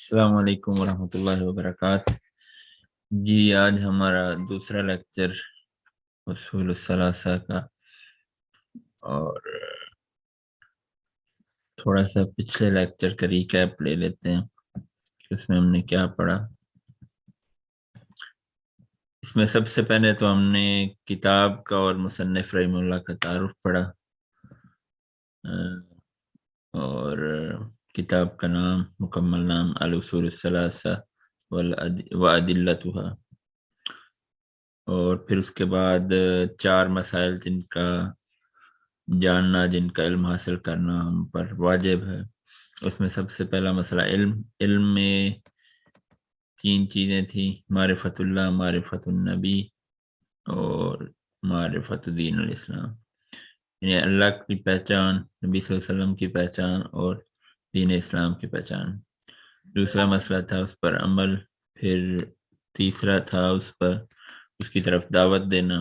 السلام علیکم ورحمۃ اللہ وبرکاتہ۔ جی آج ہمارا دوسرا لیکچر اصول الثلاثہ کا، اور تھوڑا سا پچھلے لیکچر کا ریکیپ لے لیتے ہیں کہ اس میں ہم نے کیا پڑھا۔ اس میں سب سے پہلے تو ہم نے کتاب کا اور مصنف رحمہ اللہ کا تعارف پڑھا، اور کتاب کا نام، مکمل نام الاصول الثلاثہ وادلتها، اور پھر اس کے بعد 4 مسائل جن کا جاننا، جن کا علم حاصل کرنا ہم پر واجب ہے۔ اس میں سب سے پہلا مسئلہ علم میں 3 چیزیں تھیں: معرفت اللہ، معرفت النبی اور معرفت دین الاسلام، یعنی اللہ کی پہچان، نبی صلی اللہ علیہ وسلم کی پہچان اور دین اسلام کی پہچان۔ دوسرا مسئلہ تھا اس پر عمل، پھر تیسرا تھا اس کی طرف دعوت دینا،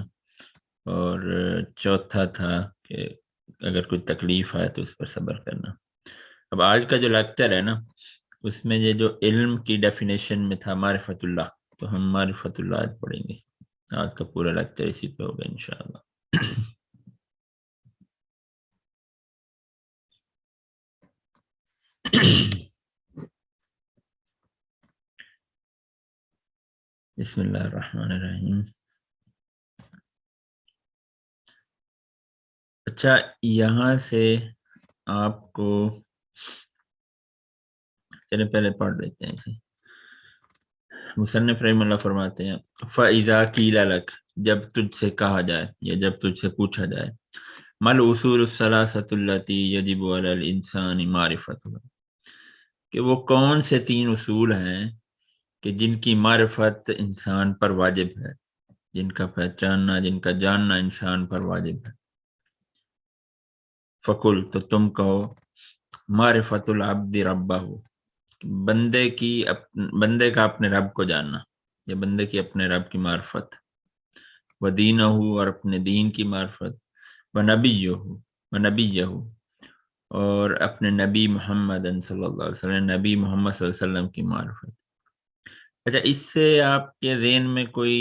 اور چوتھا تھا کہ اگر کوئی تکلیف آئے تو اس پر صبر کرنا۔ اب آج کا جو لیکچر ہے نا، اس میں یہ جو علم کی ڈیفینیشن میں تھا معرفت اللہ، تو ہم معرفت اللہ آج پڑھیں گے۔ آج کا پورا لیکچر اسی پہ ہوگا انشاءاللہ۔ بسم اللہ الرحمن الرحیم۔ اچھا، یہاں سے آپ کو چلے پہلے پڑھ لیتے ہیں۔ مصنف رحمہ اللہ فرماتے ہیں فَإِذَا قِيلَ لَكَ، جب تجھ سے کہا جائے یا جب تجھ سے پوچھا جائے، مَا الْأُصُولُ الثَّلَاثَةُ الَّتِي يَجِبُ عَلَى الْإِنسَانِ مَعْرِفَتُهَا، کہ وہ کون سے 3 اصول ہیں کہ جن کی معرفت انسان پر واجب ہے، جن کا پہچاننا، جن کا جاننا انسان پر واجب ہے۔ فَقُلْ، تو تم کہو، معرفت العبد ربہ، بندے کا اپنے رب کو جاننا، یا بندے کی اپنے رب کی معرفت، ودینہ، اور اپنے دین کی معرفت، ونبیہ، اور اپنے نبی محمد صلی اللہ علیہ وسلم، نبی محمد صلی اللہ علیہ وسلم کی معرفت۔ اچھا، اس سے آپ کے ذہن میں کوئی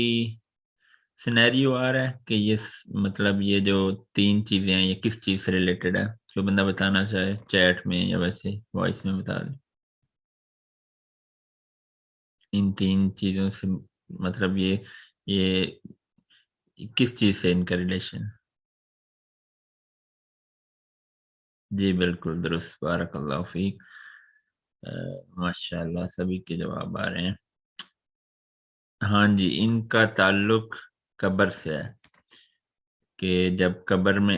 سینیریو آ رہا ہے کہ یہ جو 3 چیزیں ہیں یہ کس چیز سے ریلیٹڈ ہے؟ جو بندہ بتانا چاہے چیٹ میں یا ویسے وائس میں بتا دیں۔ ان 3 چیزوں سے مطلب یہ کس چیز سے ان کا ریلیشن؟ جی بالکل درست، بارک اللہ فیک، ماشاءاللہ سبھی کے جواب آ رہے ہیں۔ ہاں جی، ان کا تعلق قبر سے ہے، کہ جب قبر میں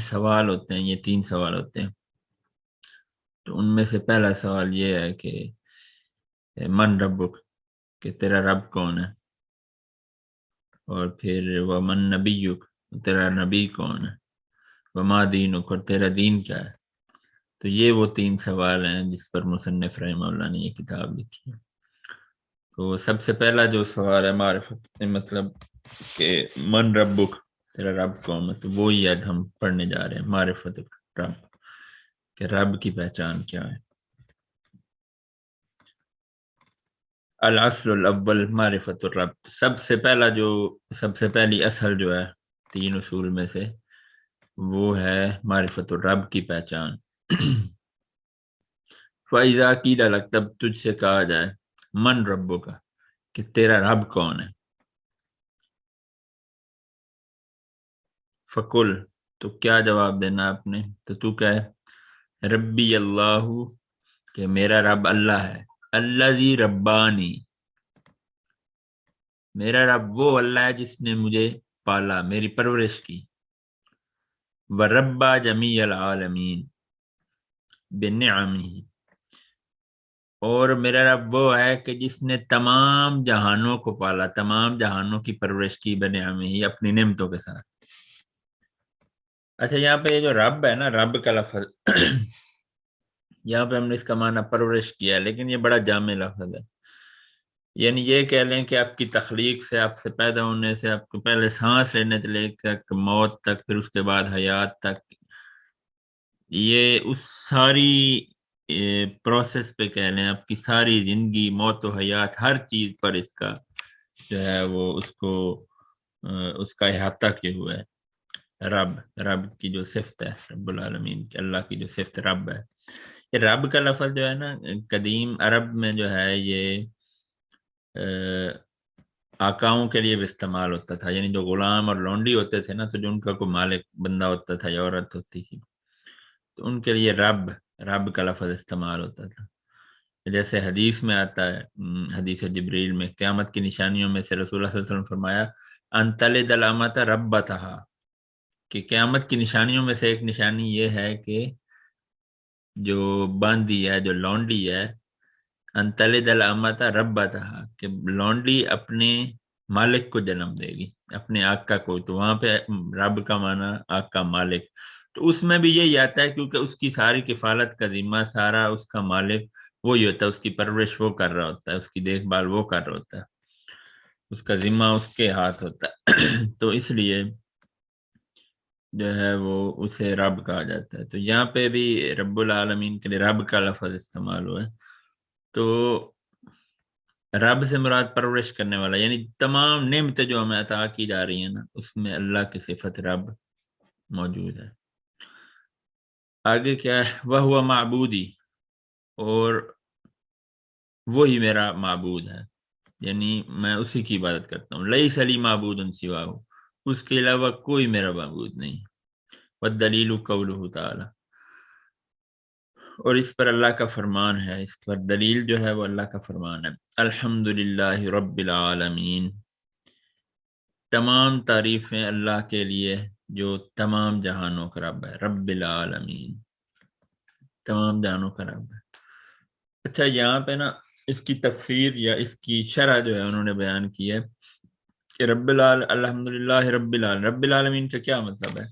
سوال ہوتے ہیں، یہ 3 سوال ہوتے ہیں، تو ان میں سے پہلا سوال یہ ہے کہ من ربک، کہ تیرا رب کون ہے، اور پھر ومن نبیک، تیرا نبی کون ہے، وما دینک، اور تیرا دین کیا ہے۔ تو یہ وہ 3 سوال ہیں جس پر مصنف رحمہ اللہ نے یہ کتاب لکھی ہے۔ تو سب سے پہلا جو سوال ہے معرفت، مطلب کہ من ربک، تیرا رب کون ہے، تو وہی آج ہم پڑھنے جا رہے ہیں، معرفت رب، کہ رب کی پہچان کیا ہے۔ الاصل الاول معرفت الرب، سب سے پہلی اصل جو ہے 3 اصول میں سے، وہ ہے معرفت الرب کی پہچان۔ فَإِذَا قِيلَ لَكَ، تب تجھ سے کہا جائے، من ربک، کہ تیرا رب کون ہے، فقل، تو کیا جواب دینا آپ نے؟ تو کہے ربی اللہ، کہ میرا رب اللہ ہے، الذی ربانی، میرا رب وہ اللہ ہے جس نے مجھے پالا، میری پرورش کی، وربا جمیع العالمین بنعمہ، اور میرا رب وہ ہے کہ جس نے تمام جہانوں کو پالا، تمام جہانوں کی پرورش کی، بنعمہ، اپنی نعمتوں کے ساتھ۔ اچھا، یہاں پہ یہ جو رب ہے نا، رب کا لفظ یہاں پہ ہم نے اس کا معنی پرورش کیا ہے، لیکن یہ بڑا جامع لفظ ہے۔ یعنی یہ کہہ لیں کہ آپ کی تخلیق سے، آپ سے پیدا ہونے سے، آپ کو پہلے سانس لینے سے لے کر موت تک، پھر اس کے بعد حیات تک، یہ اس ساری پروسیس پہ کہہ لیں، آپ کی ساری زندگی، موت و حیات، ہر چیز پر اس کا جو ہے وہ اس کا احاطہ کیے ہوا ہے۔ رب کی جو صفت ہے، رب العالمین کی، اللہ کی جو صفت رب ہے، یہ رب کا لفظ جو ہے نا، قدیم عرب میں جو ہے یہ آقاؤں کے لیے بھی استعمال ہوتا تھا، یعنی جو غلام اور لونڈی ہوتے تھے نا، تو جو ان کا کوئی مالک بندہ ہوتا تھا یا عورت ہوتی تھی، تو ان کے لیے رب کا لفظ استعمال ہوتا تھا۔ جیسے حدیث میں آتا ہے، حدیث جبریل میں، قیامت کی نشانیوں میں سے رسول اللہ صلی اللہ علیہ وسلم فرمایا ان تلد الامۃ ربتہا، کہ قیامت کی نشانیوں میں سے ایک نشانی یہ ہے کہ جو باندی ہے، جو لونڈی ہے، ان تلد الامۃ ربتہا، کہ لونڈی اپنے مالک کو جنم دے گی، اپنے آقا کو۔ تو وہاں پہ رب کا معنی آقا، مالک، تو اس میں بھی یہی آتا ہے، کیونکہ اس کی ساری کفالت کا ذمہ سارا اس کا مالک وہی ہوتا ہے، اس کی پرورش وہ کر رہا ہوتا ہے، اس کی دیکھ بھال وہ کر رہا ہوتا ہے، اس کا ذمہ اس کے ہاتھ ہوتا ہے تو اس لیے جو ہے وہ اسے رب کہا جاتا ہے۔ تو یہاں پہ بھی رب العالمین کے لیے رب کا لفظ استعمال ہوا ہے۔ تو رب سے مراد پرورش کرنے والا، یعنی تمام نعمتیں جو ہمیں عطا کی جا رہی ہیں نا، اس میں اللہ کی صفت رب موجود ہے۔ آگے کیا ہے؟ وہ معبودی، اور وہی میرا معبود ہے، یعنی میں اسی کی عبادت کرتا ہوں۔ لیس لی معبود سواہ، اس کے علاوہ کوئی میرا معبود نہیں۔ والدلیل قولہ تعالی، اور اس پر اللہ کا فرمان ہے، اس پر دلیل جو ہے وہ اللہ کا فرمان ہے۔ الحمدللہ رب العالمین، تمام تعریفیں اللہ کے لیے جو تمام جہانوں کا رب ہے، رب العالمین، تمام جہانوں کا رب ہے۔ اچھا، یہاں پہ نا اس کی تفسیر یا اس کی شرح جو ہے انہوں نے بیان کی ہے کہ الحمدللہ رب العالمین کا کیا مطلب ہے؟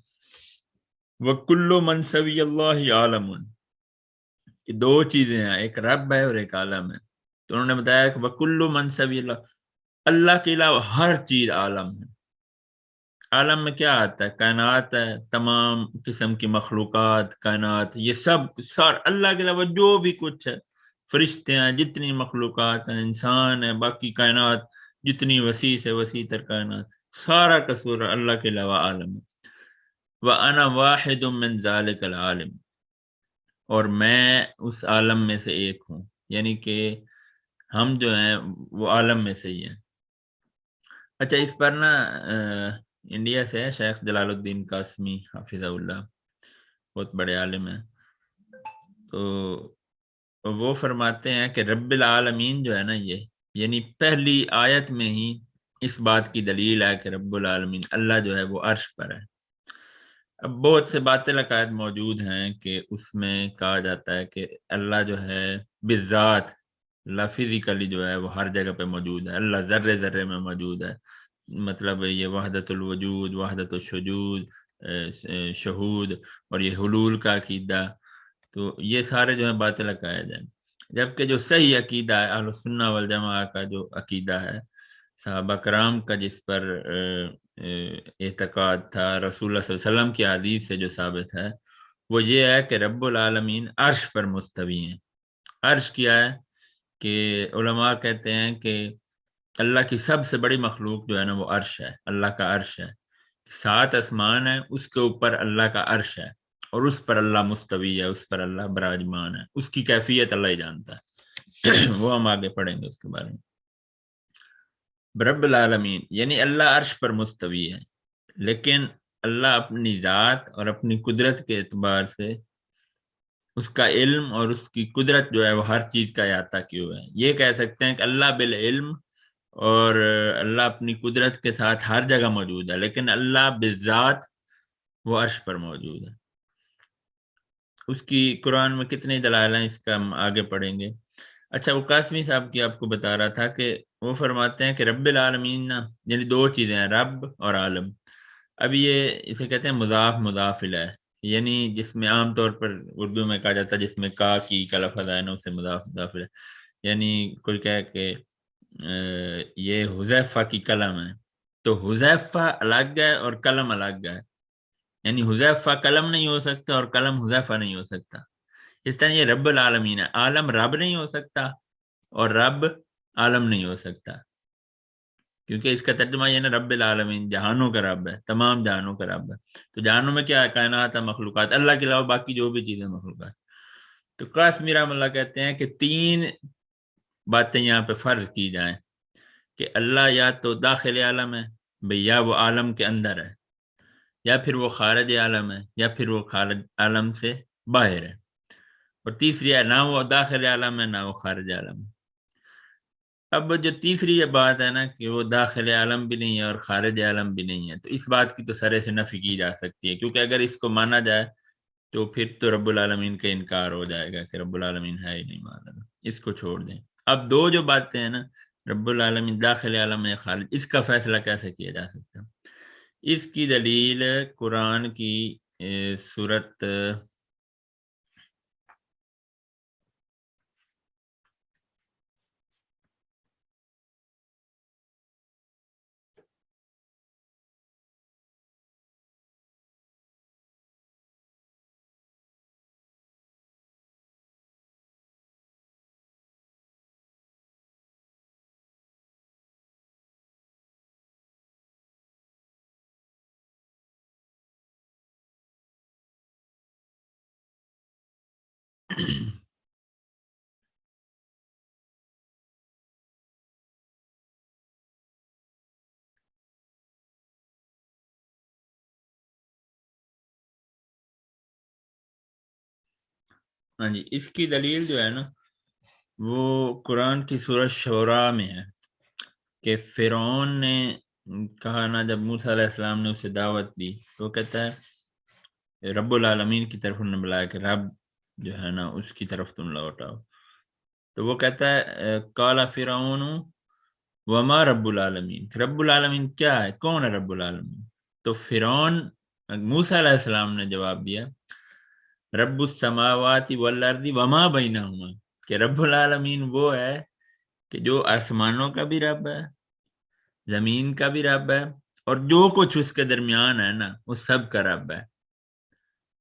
وَكُلُّ مَنْ سَوِيَ اللَّهِ عَالَمٌ، کہ دو چیزیں ہیں، ایک رب ہے اور ایک عالم ہے۔ تو انہوں نے بتایا کہ وَكُلُّ مَنْ سَوِيَ اللَّهِ، اللہ کے علاوہ ہر چیز عالم ہے۔ عالم میں کیا آتا ہے؟ کائنات ہے، تمام قسم کی مخلوقات، کائنات، یہ سب اللہ کے علاوہ جو بھی کچھ ہے، فرشتے ہیں، جتنی مخلوقات ہیں، انسان ہے، باقی کائنات جتنی وسیع سے وسیع تر کائنات، سارا قصور اللہ کے علاوہ عالم ہے۔ وَأَنَا وَاحِدٌ مِّن ذَلِكَ الْعَالِمِ، اور میں اس عالم میں سے ایک ہوں، یعنی کہ ہم جو ہیں وہ عالم میں سے ہی ہیں۔ اچھا، اس پر نا انڈیا سے ہے شیخ جلال الدین قاسمی حافظہ اللہ، بہت بڑے عالم ہیں، تو وہ فرماتے ہیں کہ رب العالمین جو ہے نا، یہ یعنی پہلی آیت میں ہی اس بات کی دلیل ہے کہ رب العالمین اللہ جو ہے وہ عرش پر ہے۔ اب بہت سے باطل عقائد موجود ہیں کہ اس میں کہا جاتا ہے کہ اللہ جو ہے بالذات، اللہ فزیکلی جو ہے وہ ہر جگہ پہ موجود ہے، اللہ ذرے ذرے میں موجود ہے، مطلب یہ وحدت الوجود، وحدت الشجود، شہود، اور یہ حلول کا عقیدہ، تو یہ سارے جو ہیں باطل عقائد ہیں۔ جبکہ جو صحیح عقیدہ ہے اہل السنہ والجماعہ کا، جو عقیدہ ہے صحابہ کرام کا، جس پر اعتقاد تھا، رسول اللہ صلی اللہ علیہ وسلم کی حدیث سے جو ثابت ہے، وہ یہ ہے کہ رب العالمین عرش پر مستوی ہیں۔ عرش کیا ہے؟ کہ علماء کہتے ہیں کہ اللہ کی سب سے بڑی مخلوق جو ہے نا وہ عرش ہے، اللہ کا عرش ہے، 7 آسمان ہے، اس کے اوپر اللہ کا عرش ہے، اور اس پر اللہ مستوی ہے، اس پر اللہ براجمان ہے، اس کی کیفیت اللہ ہی جانتا ہے وہ ہم آگے پڑھیں گے اس کے بارے میں۔ رب العالمین یعنی اللہ عرش پر مستوی ہے، لیکن اللہ اپنی ذات اور اپنی قدرت کے اعتبار سے اس کا علم اور اس کی قدرت جو ہے وہ ہر چیز کا احاطہ کیے ہوئے ہے۔ یہ کہہ سکتے ہیں کہ اللہ بالعلم اور اللہ اپنی قدرت کے ساتھ ہر جگہ موجود ہے، لیکن اللہ بالذات وہ عرش پر موجود ہے۔ اس کی قرآن میں کتنے دلائل ہیں، اس کا ہم آگے پڑھیں گے۔ اچھا، وہ قاسمی صاحب کی آپ کو بتا رہا تھا کہ وہ فرماتے ہیں کہ رب العالمین نا، یعنی دو چیزیں ہیں، رب اور عالم۔ اب یہ اسے کہتے ہیں مضاف مضاف الیہ، یعنی جس میں عام طور پر اردو میں کہا جاتا ہے، جس میں کا کی کا لفظ آئے نا، اسے مضاف مضاف الیہ، یعنی کوئی کہے کہ یہ حذیفہ کی قلم ہے، تو حذیفہ الگ ہے اور قلم الگ ہے، یعنی حذیفہ قلم نہیں ہو سکتا اور قلم حذیفہ نہیں ہو سکتا۔ اس طرح یہ رب العالمین ہے. عالم رب نہیں ہو سکتا اور رب عالم نہیں ہو سکتا، کیونکہ اس کا ترجمہ یہ نا رب العالمین جہانوں کا رب ہے، تمام جہانوں کا رب ہے. تو جہانوں میں کیا ہے؟ کائنات ہے، مخلوقات، اللہ کے علاوہ باقی جو بھی چیزیں مخلوقات. تو قاسمی رحمۃ اللہ کہتے ہیں کہ تین باتیں یہاں پہ فرض کی جائیں کہ اللہ یا تو داخل عالم ہے بھئی، یا وہ عالم کے اندر ہے، یا پھر وہ خارج عالم ہے، یا پھر وہ خارج عالم سے باہر ہے، اور تیسری ہے نہ وہ داخل عالم ہے نہ وہ خارج عالم ہے. اب جو تیسری یہ بات ہے نا کہ وہ داخل عالم بھی نہیں ہے اور خارج عالم بھی نہیں ہے، تو اس بات کی تو سرے سے نفی کی جا سکتی ہے، کیونکہ اگر اس کو مانا جائے تو پھر تو رب العالمین کا انکار ہو جائے گا کہ رب العالمین ہے ہی نہیں، مانا اس کو چھوڑ دیں. اب دو جو باتیں ہیں نا، رب العالمین داخل عالم یا خارج، اس کا فیصلہ کیسے کیا جا سکتا ہے؟ اس کی دلیل قرآن کی سورت ہاں جی، اس کی دلیل جو ہے نا وہ قرآن کی سورۃ شعراء میں ہے کہ فرعون نے کہا نا، جب موسیٰ علیہ السلام نے اسے دعوت دی تو وہ کہتا ہے رب العالمین کی طرف انہوں نے بلایا کہ رب جو ہے نا اس کی طرف تم لوٹاؤ. تو وہ کہتا ہے قال فرعون وما رب العالمین، رب العالمین کیا ہے، کون ہے رب العالمین؟ تو فرعون موسیٰ علیہ السلام نے جواب دیا رب السماوات والارض وما بینہما، کہ رب العالمین وہ ہے کہ جو آسمانوں کا بھی رب ہے، زمین کا بھی رب ہے، اور جو کچھ اس کے درمیان ہے نا وہ سب کا رب ہے.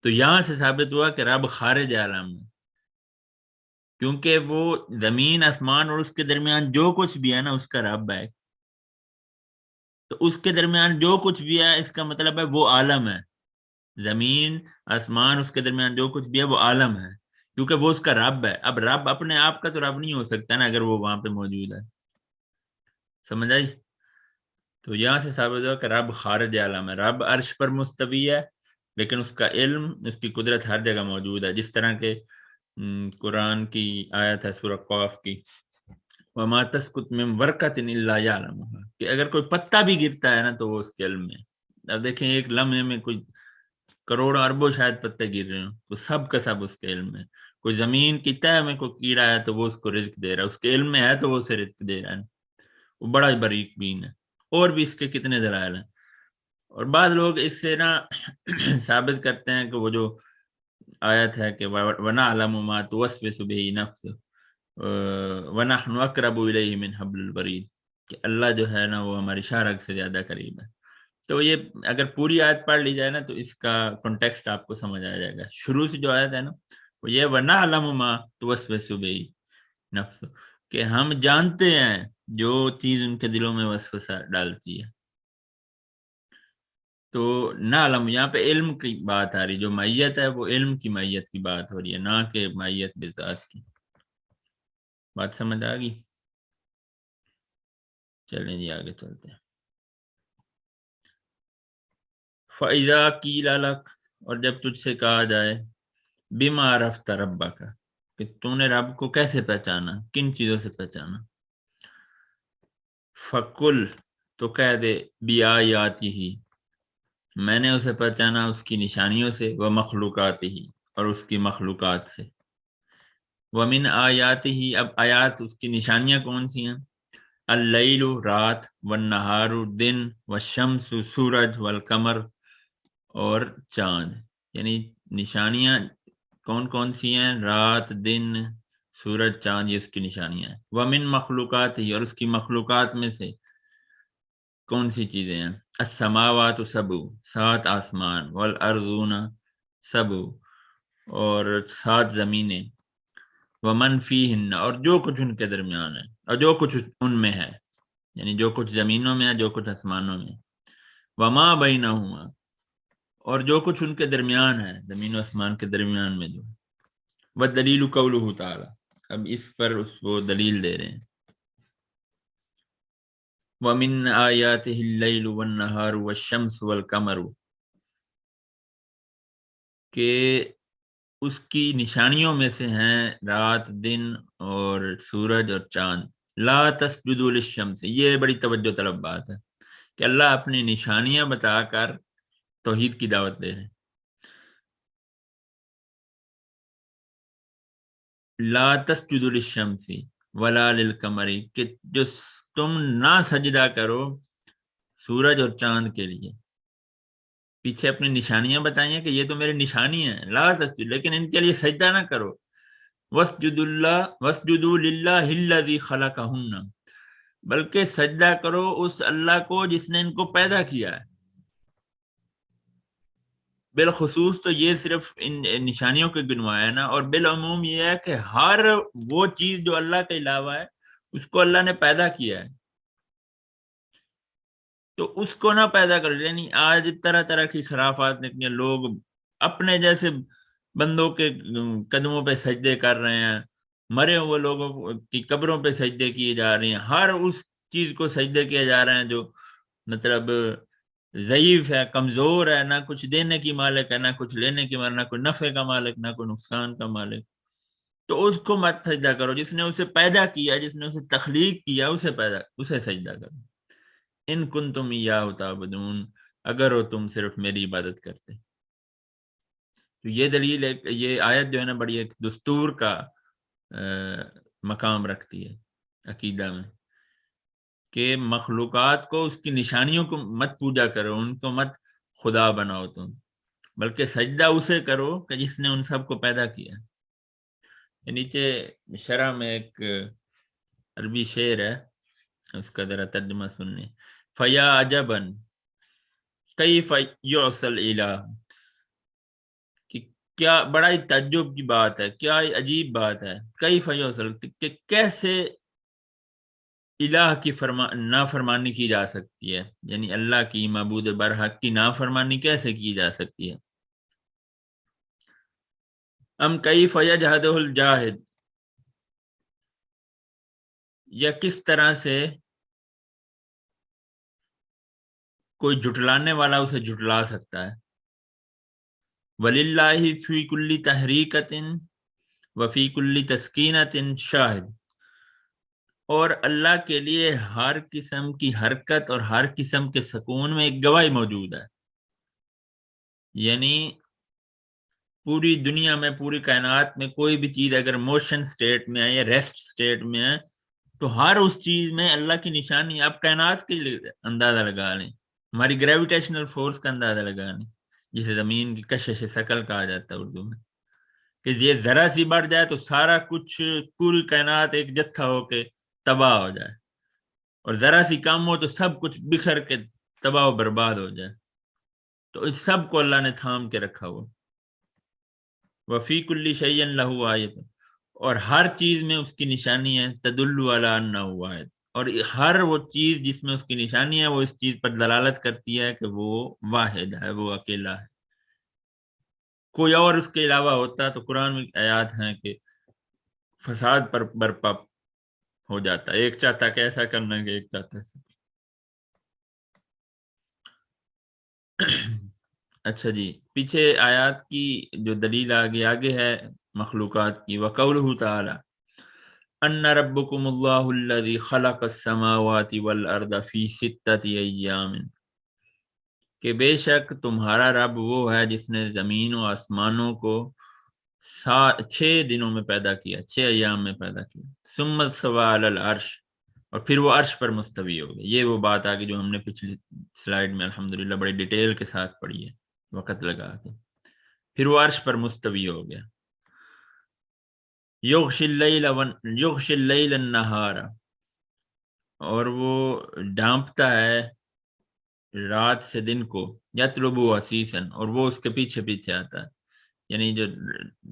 تو یہاں سے ثابت ہوا کہ رب خارج عالم ہے، کیونکہ وہ زمین آسمان اور اس کے درمیان جو کچھ بھی ہے نا اس کا رب ہے. تو اس کے درمیان جو کچھ بھی ہے اس کا مطلب ہے وہ عالم ہے. زمین آسمان اس کے درمیان جو کچھ بھی ہے وہ عالم ہے، کیونکہ وہ اس کا رب ہے. اب رب اپنے آپ کا تو رب نہیں ہو سکتا نا اگر وہ وہاں پہ موجود ہے. سمجھ آئی؟ تو یہاں سے ثابت ہوا کہ رب خارج عالم ہے. رب عرش پر مستوی ہے لیکن اس کا علم، اس کی قدرت ہر جگہ موجود ہے. جس طرح کے قرآن کی آیت ہے سورہ قاف کی وَمَا تَسْقُطُ مِن وَرْقَةٍ إِلَّا يَعْلَمُهَا، کہ اگر کوئی پتا بھی گرتا ہے نا تو وہ اس کے علم میں. اب دیکھیں ایک لمحے میں کوئی کروڑوں اربوں شاید پتے گر رہے ہوں، تو سب کا سب اس کے علم میں. کوئی زمین کی تہ میں کوئی کیڑا ہے تو وہ اس کو رزق دے رہا ہے، اس کے علم میں ہے تو وہ اسے رزق دے رہا ہے. وہ بڑا ہی باریک بین ہے. اور بھی اس کے کتنے دلائل ہیں. اور بعض لوگ اس سے نا ثابت کرتے ہیں کہ وہ جو آیت ہے کہ وَنَعْلَمُ مَا تُوَسْوِسُ بِهِ نَفْسُهُ وَنَحْنُ أَقْرَبُ إِلَيْهِ مِنْ حَبْلِ الْوَرِيدِ، کہ اللہ جو ہے نا وہ ہماری شارک سے زیادہ قریب ہے. تو یہ اگر پوری آیت پڑھ لی جائے نا تو اس کا کنٹیکسٹ آپ کو سمجھ آ جائے گا. شروع سے جو آیت ہے نا وہ یہ وَنَعْلَمُ مَا تُوَسْوِسُ بِهِ نَفْسُهُ، کہ ہم جانتے ہیں جو چیز ان کے دلوں میں وسوسہ ڈالتی ہے. تو نہ علم یہاں پہ علم کی بات آ رہی، جو معیت ہے وہ علم کی معیت کی بات ہو رہی ہے، نہ کہ معیت بذات کی. بات سمجھ آ گئی؟ چلیں جی آگے چلتے ہیں. فَإِذَا قِيلَ لَكَ، اور جب تجھ سے کہا جائے بِمَا عَرَفْتَ رَبَّكَ، کہ تو نے رب کو کیسے پہچانا، کن چیزوں سے پہچانا. فَقُلْ، تو کہہ دے بِآيَاتِهِ، میں نے اسے پہچانا اس کی نشانیوں سے، وَمَخْلُوقَاتِهِ، اور اس کی مخلوقات سے. وَمِنْ آیَاتِهِ، اب آیات اس کی نشانیاں کون سی ہیں؟ اللیل رات، والنہار دن، والشمس سورج، والقمر اور چاند. یعنی نشانیاں کون کون سی ہیں؟ رات، دن، سورج، چاند، یہ اس کی نشانیاں ہیں. وَمِن مخلوقات ہی، اور اس کی مخلوقات میں سے کون سی چیزیں ہیں؟ السماوات سبع، 7 آسمان، والارضون سبع، اور 7 زمینیں، ومن فیہن، اور جو کچھ ان کے درمیان ہے اور جو کچھ ان میں ہے، یعنی جو کچھ زمینوں میں ہے جو کچھ آسمانوں میں، وما بینہما، اور جو کچھ ان کے درمیان ہے زمین و آسمان کے درمیان میں جو، والدلیل قولہ تعالی، اب اس پر وہ دلیل دے رہے ہیں، وَمِنْ آیَاتِهِ اللَّيْلُ وَالنَّهَارُ وَالشَّمْسُ وَالْقَمَرُ، کہ اس کی نشانیوں میں سے ہیں رات، دن اور سورج اور چاند، لا تسجدوا للشمس، یہ بڑی توجہ طلب بات ہے کہ اللہ اپنی نشانیاں بتا کر توحید کی دعوت دے رہے ہیں، لا تسجدوا للشمس ولا للقمر، کہ جو تم نہ سجدہ کرو سورج اور چاند کے لیے، پیچھے اپنی نشانیاں بتائیں کہ یہ تو میری نشانی ہیں، لا تسجد، لیکن ان کے لیے سجدہ نہ کرو، وَاسْجُدُوا لِلَّهِ الَّذِي خَلَقَهُنَّ، بلکہ سجدہ کرو اس اللہ کو جس نے ان کو پیدا کیا ہے۔ بالخصوص تو یہ صرف ان نشانیوں کے گنوایا نا، اور بالعموم یہ ہے کہ ہر وہ چیز جو اللہ کے علاوہ ہے اس کو اللہ نے پیدا کیا ہے، تو اس کو نہ پیدا کرو۔ یعنی آج طرح طرح کی خرافات نکلی، لوگ اپنے جیسے بندوں کے قدموں پہ سجدے کر رہے ہیں، مرے ہوئے لوگوں کی قبروں پہ سجدے کیے جا رہے ہیں، ہر اس چیز کو سجدے کیے جا رہے ہیں جو مطلب ضعیف ہے، کمزور ہے، نہ کچھ دینے کی مالک ہے، نہ کچھ لینے کی مالک، نہ کوئی نفع کا مالک، نہ کوئی نقصان کا مالک، تو اس کو مت سجدہ کرو، جس نے اسے پیدا کیا، جس نے اسے تخلیق کیا، اسے سجدہ کرو، ان کنتم ایاہ تعبدون، اگر ہو تم صرف میری عبادت کرتے۔ تو یہ دلیل ہے، یہ آیت جو ہے نا بڑی ایک دستور کا مقام رکھتی ہے عقیدہ میں، کہ مخلوقات کو اس کی نشانیوں کو مت پوجا کرو، ان کو مت خدا بناؤ تم، بلکہ سجدہ اسے کرو کہ جس نے ان سب کو پیدا کیا۔ نیچے شرح میں ایک عربی شعر ہے، اس کا ذرا ترجمہ سننے، فیا عجبن کیف یعصی الہ، کہ کیا بڑا ہی تعجب کی بات ہے، کیا عجیب بات ہے، کیف یعصی، کہ کیسے الہ کی نافرمانی کی جا سکتی ہے، یعنی اللہ کی، معبود برحق کی نافرمانی کیسے کی جا سکتی ہے۔ ام کیف یجحدہ الجاہد، یا کس طرح سے کوئی جھٹلانے والا اسے جھٹلا سکتا ہے۔ وَلِلَّهِ فِي كُلِّ تَحْرِيكَةٍ وَفِي كُلِّ تَسْكِينَةٍ شَاہد، اور اللہ کے لیے ہر قسم کی حرکت اور ہر قسم کے سکون میں ایک گواہی موجود ہے، یعنی پوری دنیا میں، پوری کائنات میں کوئی بھی چیز اگر موشن سٹیٹ میں ہے یا ریسٹ سٹیٹ میں ہے تو ہر اس چیز میں اللہ کی نشانی، آپ کائنات کے لیے اندازہ لگا لیں، ہماری گریویٹیشنل فورس کا اندازہ لگا لیں، جسے زمین کی کشش ثقل کہا جاتا ہے اردو میں، کہ یہ ذرا سی بڑھ جائے تو سارا کچھ، پوری کائنات ایک جتھا ہو کے تباہ ہو جائے، اور ذرا سی کم ہو تو سب کچھ بکھر کے تباہ و برباد ہو جائے، تو اس سب کو اللہ نے تھام کے رکھا ہوا۔ وفی کل شیء لہ آیۃ، اور ہر چیز میں اس کی نشانی ہے، تدل علی انہ واحد، اور ہر وہ چیز جس میں اس کی نشانی ہے وہ اس چیز پر دلالت کرتی ہے کہ وہ واحد ہے، وہ اکیلا ہے، کوئی اور اس کے علاوہ ہوتا تو قرآن میں آیات ہیں کہ فساد پر برپا ہو جاتا، ایک چاہتا کہ ایسا کرنا ہے کہ ایک چاہتا ہے۔ اچھا جی، پیچھے آیات کی جو دلیل آگے ہے مخلوقات کی، وقولہ تعالی ان ربکم اللہ الذی خلق السماوات والارض فی ستۃ ایام، کہ بے شک تمہارا رب وہ ہے جس نے زمین و آسمانوں کو 6 دنوں میں پیدا کیا، 6 ایام میں پیدا کیا، ثم استوی علی العرش، اور پھر وہ عرش پر مستوی ہو گیا۔ یہ وہ بات آگے جو ہم نے پچھلی سلائیڈ میں الحمدللہ بڑی ڈیٹیل کے ساتھ پڑھی ہے وقت لگا کے، پھر وہ عرش پر مستوی ہو گیا۔ یغشی اللیل النہار، اور وہ ڈھانپتا ہے رات سے دن کو، یطلبو حثیثاً، اور وہ اس کے پیچھے پیچھے آتا ہے، یعنی جو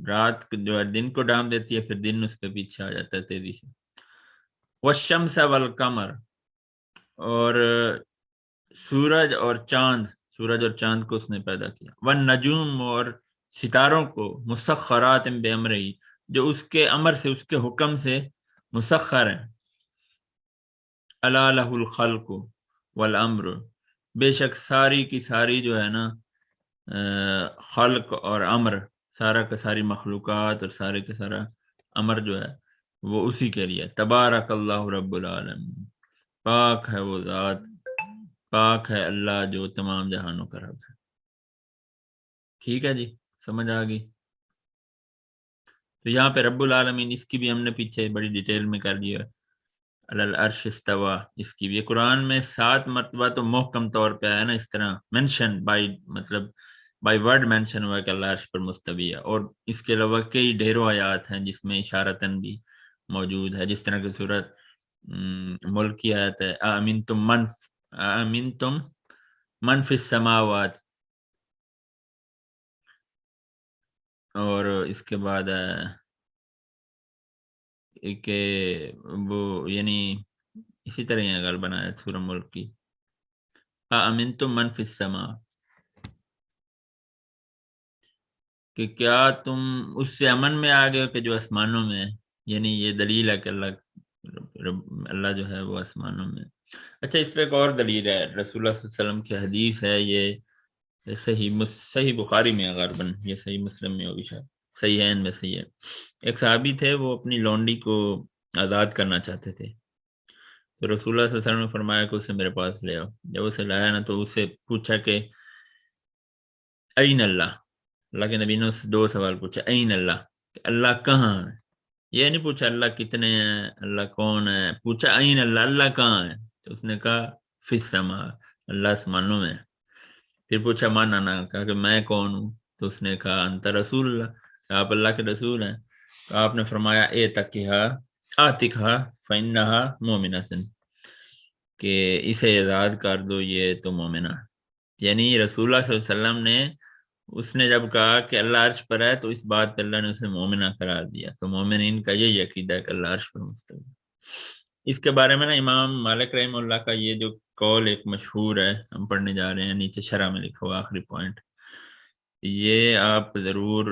رات جو ہے دن کو ڈھانپ دیتی ہے، پھر دن اس کے پیچھے آ جاتا ہے تیزی سے. والشمس والقمر، اور سورج اور چاند، سورج اور چاند کو اس نے پیدا کیا. والنجوم، اور ستاروں کو، مسخرات بامرہ، جو اس کے امر سے، اس کے حکم سے مسخر ہیں. الا لہ الخلق والامر، بے شک ساری کی ساری جو ہے نا خلق اور امر، سارا کا ساری مخلوقات اور سارے کا سارا امر جو ہے وہ اسی کے لیے. تبارک اللہ رب العالمین، پاک ہے وہ ذات، پاک ہے اللہ جو تمام جہانوں کا رب ہے. ٹھیک ہے جی، سمجھ آ گئی. تو یہاں پہ رب العالمین، اس کی بھی ہم نے پیچھے بڑی ڈیٹیل میں کر دیا. العرش استوا، اس کی بھی قرآن میں 7 مرتبہ تو محکم طور پہ آیا نا، اس طرح مینشن بائی، مطلب بائی ورڈ مینشن ہوا کہ اللہ عرش پر مستوی ہے. اور اس کے علاوہ کئی ڈھیروں آیات ہیں جس میں اشارتاً بھی موجود ہے، جس طرح کی صورت ملک کی آیت ہے امنتم من فی السماوات، اور اس کے بعد کہ وہ یعنی اسی طرح یہ غالباً بنایا سورہ ملک کی امنتم من فی السماء، کہ کیا تم اس سے امن میں آ گئے کہ جو آسمانوں میں ہے. یعنی یہ دلیل ہے کہ اللہ جو ہے وہ آسمانوں میں. اچھا، اس پہ ایک اور دلیل ہے، رسول اللہ صلی اللہ علیہ وسلم کی حدیث ہے، یہ صحیح بخاری میں غالباً، یہ صحیح مسلم میں ہوگی شاید، صحیحین میں صحیح ہے. ایک صحابی تھے، وہ اپنی لونڈی کو آزاد کرنا چاہتے تھے. تو رسول اللہ صلی اللہ علیہ وسلم نے فرمایا کہ اسے میرے پاس لے آؤ. جب اسے لایا نا تو اسے پوچھا کہ این اللہ، اللہ کے نبی نے اس سے 2 سوال پوچھا. این اللہ، کہ اللہ کہاں ہے. یہ نہیں پوچھا اللہ کتنے ہیں، اللہ کون ہے، پوچھا این اللہ، اللہ کہاں ہے. تو اس نے کہا فی السماء، اللہ آسمانوں میں. پھر پوچھا مان آنا، کہا کہ میں کون ہوں. تو اس نے کہا انت رسول اللہ، کہ آپ اللہ کے رسول ہیں. تو آپ نے فرمایا اے تکہا آتکھا فإنہا مومنۃ، کہ اسے آزاد کر دو، یہ تو مومنہ. یعنی رسول اللہ صلی اللہ علیہ وسلم نے، اس نے جب کہا کہ اللہ عرش پر ہے تو اس بات پہ اللہ نے اسے مومنہ قرار دیا. تو مومنین کا یہی عقیدہ ہے کہ اللہ عرش پر مستوی ہے. اس کے بارے میں نا امام مالک رحمہ اللہ کا یہ جو قول ایک مشہور ہے، ہم پڑھنے جا رہے ہیں، نیچے شرح میں لکھا ہوا آخری پوائنٹ. یہ آپ ضرور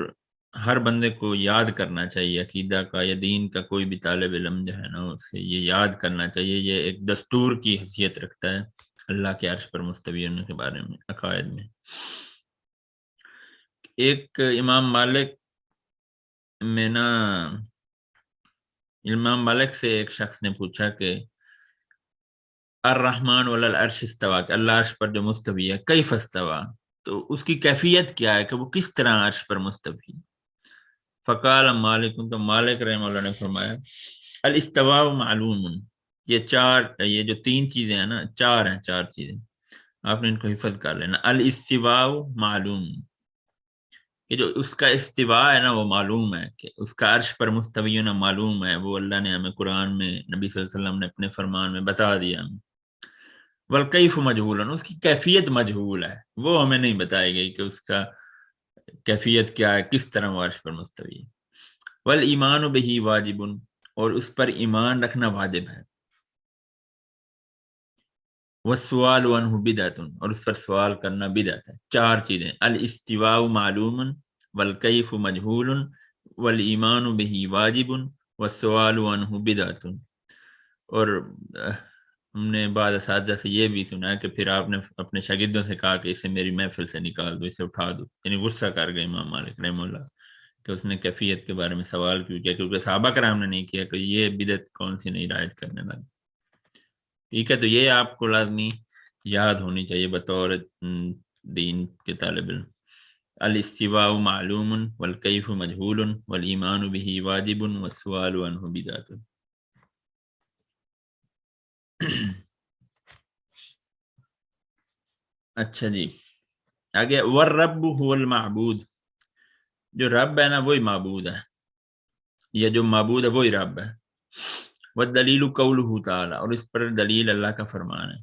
ہر بندے کو یاد کرنا چاہیے، عقیدہ کا یا دین کا کوئی بھی طالب علم جو ہے نا، اسے یہ یاد کرنا چاہیے. یہ ایک دستور کی حیثیت رکھتا ہے اللہ کے عرش پر مستوی ہونے کے بارے میں عقائد میں. ایک امام مالک سے ایک شخص نے پوچھا کہ الرحمن علی العرش استوا، کہ اللہ عرش پر جو مستوی ہے، کیف استوا، تو اس کی کیفیت کیا ہے، کہ وہ کس طرح عرش پر مستوی. فقال مالک، تو مالک رحمہ اللہ نے فرمایا الاستواء معلوم، یہ جو 3 چیزیں ہیں نا، 4 چیزیں، آپ نے ان کو حفظ کر لینا. الاستواء معلوم، کہ جو اس کا استواء ہے نا وہ معلوم ہے، کہ اس کا عرش پر مستوی ہونا معلوم ہے، وہ اللہ نے ہمیں قرآن میں، نبی صلی اللہ علیہ وسلم نے اپنے فرمان میں بتا دیا. والکیف مجہول، اس کی کیفیت مجہول ہے، وہ ہمیں نہیں بتائی گئی کہ اس کا کیفیت کیا ہے، کس طرح وہ عرش پر مستوی ہے. والایمان بہ واجب، اور اس پر ایمان رکھنا واجب ہے. والسؤال عنہ بدعۃ، اور اس پر سوال کرنا بدعت ہے. 4 چیزیں، الاستواء معلوم، والکیف مجہول، والایمان بہ واجب، والسؤال عنہ بدعۃ. اور ہم نے بعض اساتذہ سے یہ بھی سنا ہے کہ پھر آپ نے اپنے شاگردوں سے کہا کہ اسے میری محفل سے نکال دو، اسے اٹھا دو. یعنی غصہ کر گئے امام مالک رحمہ اللہ کہ اس نے کیفیت کے بارے میں سوال کیوں کیا، کیونکہ صحابہ کرام نے نہیں کیا، کہ یہ بدعت کون سی نہیں رائج کرنے لگا. ٹھیک ہے، تو یہ آپ کو لازمی یاد ہونی چاہیے بطور دین کے طالب علم. الاستواء معلوم، والکیف مجہول، والایمان بہ واجب، والسؤال عنہ بدعۃ. اچھا جی، آگے والرب هو المعبود، جو رب ہے نا وہی معبود ہے، یا جو معبود ہے وہی رب ہے. والدلیل قولہ تعالی، اور اس پر دلیل اللہ کا فرمان ہے.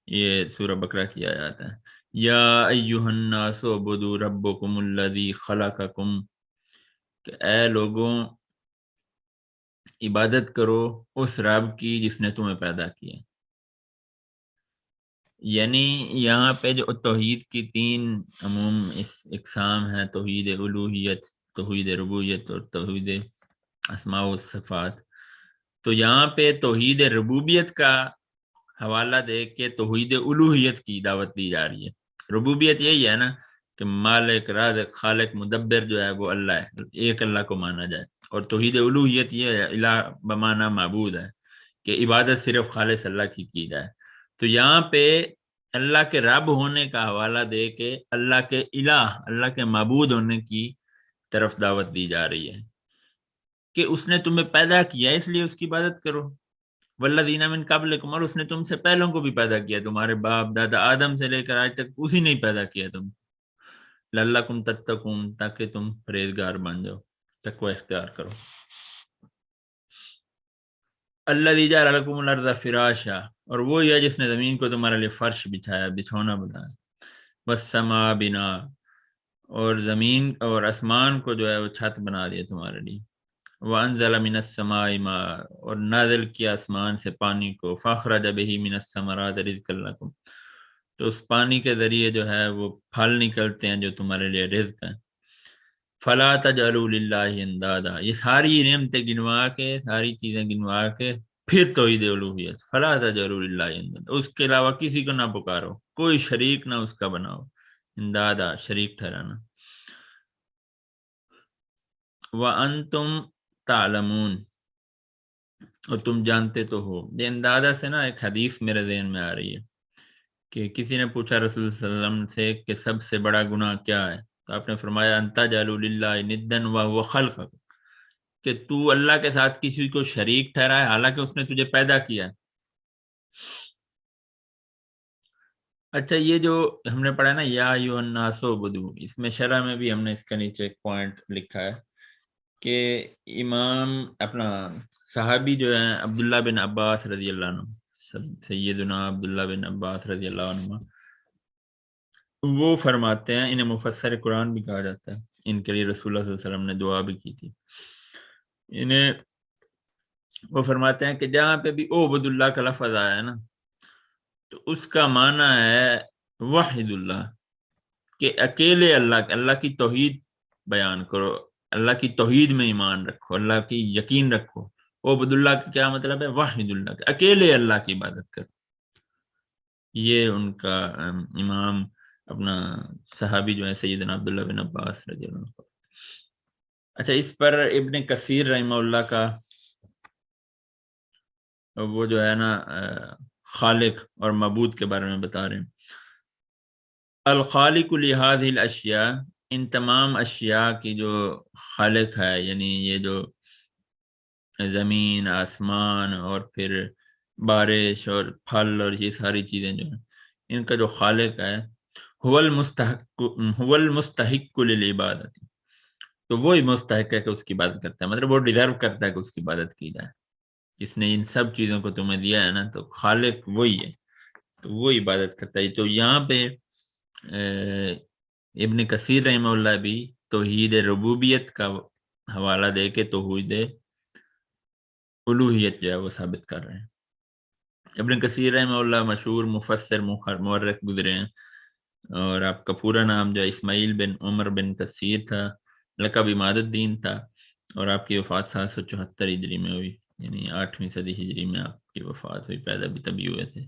یہ سورہ بقرہ کی آیات ہے یا ایھا الناس اعبدوا ربکم الذی خلقکم، کہ اے لوگوں عبادت کرو اس رب کی جس نے تمہیں پیدا کیا۔ یعنی یہاں پہ جو توحید کی تین عموم اقسام ہیں، توحید الوہیت، توحید ربوبیت اور توحید اسماء و صفات، تو یہاں پہ توحید ربوبیت کا حوالہ دے کے توحید الوہیت کی دعوت دی جا رہی ہے۔ ربوبیت یہی ہے نا کہ مالک، رازق، خالق، مدبر جو ہے وہ اللہ ہے، ایک اللہ کو مانا جائے، اور توحید الوہیت یہ ہے الہ بمعنی معبود ہے، کہ عبادت صرف خالص اللہ کی جائے۔ تو یہاں پہ اللہ کے رب ہونے کا حوالہ دے کے اللہ کے الہ، اللہ کے معبود ہونے کی طرف دعوت دی جا رہی ہے، کہ اس نے تمہیں پیدا کیا اس لیے اس کی عبادت کرو، والذین من قبلکم، اور اس نے تم سے پہلوں کو بھی پیدا کیا، تمہارے باپ دادا آدم سے لے کر آج تک اسی نے ہی پیدا کیا تم، لعلکم تتقون، تاکہ تم پرہیزگار بن جاؤ، تقوی اختیار کرو۔ الذی جعل لکم الارض فراشا، اور وہی ہے جس نے زمین کو تمہارے لیے فرش بچھایا، بچھونا بنایا، والسماء بنا، اور زمین اور آسمان کو جو ہے وہ چھت بنا دیا تمہارے لیے، وَأَنزَلَ مِنَ السَّمَاءِ مَاءً، اور نازل کیا آسمان سے پانی کو، فَأَخْرَجَ بِهِ مِنَ الثَّمَرَاتِ رِزْقًا لَكُمْ، تو اس پانی کے ذریعے جو ہے وہ پھل نکلتے ہیں جو تمہارے لیے رزق ہیں۔ فَلَا تَجْعَلُوا لِلَّهِ اندادا، یہ ساری نعمتیں گنوا کے، ساری چیزیں گنوا کے پھر توحید الوہیت، فَلَا تَجْعَلُوا لِلَّهِ اندادا، اس کے علاوہ کسی کو نہ پکارو، کوئی شریک نہ اس کا بناؤ، اندادا شریک ٹھہرانا۔ وَأَنْتُمْ تعلمون، اور تم جانتے تو ہو۔ یہ اندازہ سے نا ایک حدیث میرے ذہن میں آ رہی ہے کہ کسی نے پوچھا رسول صلی اللہ علیہ وسلم سے کہ سب سے بڑا گناہ کیا ہے، تو آپ نے فرمایا ان تجعل للہ ندا وهو خلقک، کہ تو اللہ کے ساتھ کسی کو شریک ٹھہرائے حالانکہ اس نے تجھے پیدا کیا ہے۔ اچھا، یہ جو ہم نے پڑھا نا یا ایھا الناس اعبدوا، اس میں شرح میں بھی ہم نے اس کے نیچے ایک پوائنٹ لکھا ہے کہ امام اپنا صحابی جو ہیں عبداللہ بن عباس رضی اللہ عنہ، سیدنا عبداللہ بن عباس رضی اللہ عنہ، وہ فرماتے ہیں، انہیں مفسر قرآن بھی کہا جاتا ہے، ان کے لیے رسول اللہ صلی اللہ علیہ وسلم نے دعا بھی کی تھی، انہیں وہ فرماتے ہیں کہ جہاں پہ بھی عبد اللہ کا لفظ آیا ہے نا، تو اس کا معنی ہے وحید اللہ، کہ اکیلے اللہ کی توحید بیان کرو، اللہ کی توحید میں ایمان رکھو، اللہ کی یقین رکھو۔ عبد اللہ کا کیا مطلب ہے؟ وحید اللہ، کہ اکیلے اللہ کی عبادت کرو۔ یہ ان کا امام اپنا صحابی جو ہے سیدنا عبداللہ بن عباس رضی اللہ عنہ۔ اچھا، اس پر ابن کثیر رحمہ اللہ کا وہ جو ہے نا خالق اور معبود کے بارے میں بتا رہے ہیں، الخالق لہذه الاشیاء، ان تمام اشیاء کی جو خالق ہے، یعنی یہ جو زمین، آسمان اور پھر بارش اور پھل اور یہ ساری چیزیں جو ہیں، ان کا جو خالق ہے هو المستحق للعبادت، تو وہی مستحق ہے کہ اس کی عبادت کرتا ہے، مطلب وہ ڈیزرو کرتا ہے کہ اس کی عبادت کی جائے، جس نے ان سب چیزوں کو تمہیں دیا ہے نا، تو خالق وہی ہے، تو وہ عبادت کرتا ہے۔ تو یہاں پہ ابن کثیر رحمہ اللہ بھی توحید ربوبیت کا حوالہ دے کے توحید الوہیت جو ہے وہ ثابت کر رہے ہیں۔ ابن کثیر رحمہ اللہ مشہور مفسر مورخ گزرے ہیں، اور آپ کا پورا نام جو ہے اسماعیل بن عمر بن کثیر تھا، لقب عماد الدین تھا، اور آپ کی وفات 774 ہجری میں ہوئی، یعنی 8ویں صدی ہجری میں آپ کی وفات ہوئی، پیدا بھی تبھی ہوئے تھے۔